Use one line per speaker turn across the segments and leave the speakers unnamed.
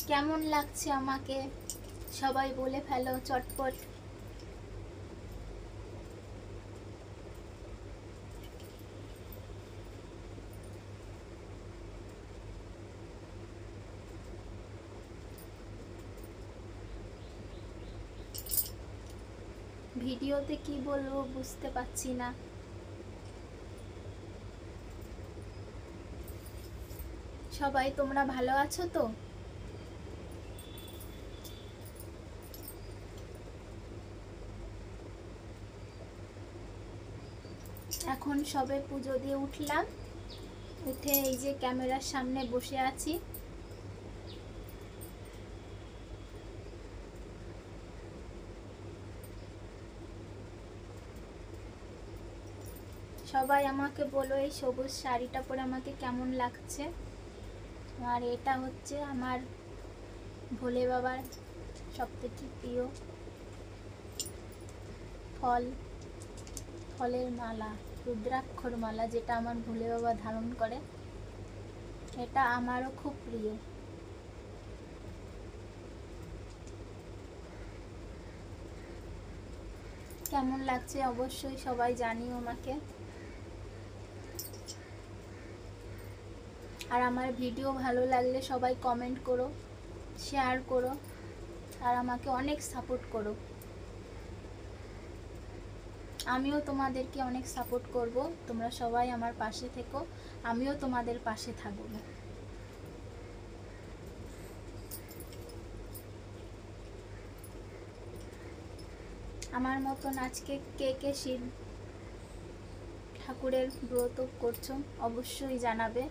কেমন লাগছে আমাকে সবাই বলে ফেলো চটপট। ভিডিওতে কি বলবো বুঝতে পারছি না। সবাই তোমরা ভালো আছো তো? এখন সবে পুজো দিয়ে উঠলাম, উঠে এই যে ক্যামেরার সামনে বসে আছি। সবাই আমাকে বলো এই সবুজ শাড়িটা পরে আমাকে কেমন লাগছে। আর এটা হচ্ছে আমার ভোলে বাবার সবথেকে প্রিয় ফলের মালা, রুদ্রাক্ষর মালা, যেটা আমার ভোলে বাবা ধারণ করে। এটা আমারও খুব প্রিয়। কেমন লাগছে অবশ্যই সবাই জানিও আমাকে। আর আমার ভিডিও ভালো লাগলে সবাই কমেন্ট করো, শেয়ার করো, আর আমাকে অনেক সাপোর্ট করো। আমিও তোমাদেরকে অনেক সাপোর্ট করব। তোমরা সবাই আমার পাশে থেকো, আমিও তোমাদের পাশে থাকব। আমার মতন আজকে কে কে শিব ঠাকুরের ব্রত করছো অবশ্যই জানাবে।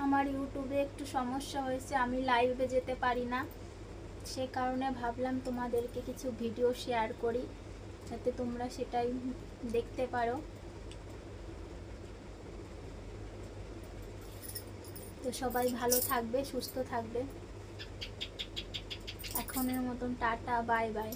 আমার ইউটিউবে একটু সমস্যা হয়েছে, আমি লাইভে যেতে পারি না, সে কারণে ভাবলাম তোমাদেরকে কিছু ভিডিও শেয়ার করি, যাতে তোমরা সেটাই দেখতে পারো। তো সবাই ভালো থাকবে, সুস্থ থাকবে। এখনের মতন টাটা, বাই বাই।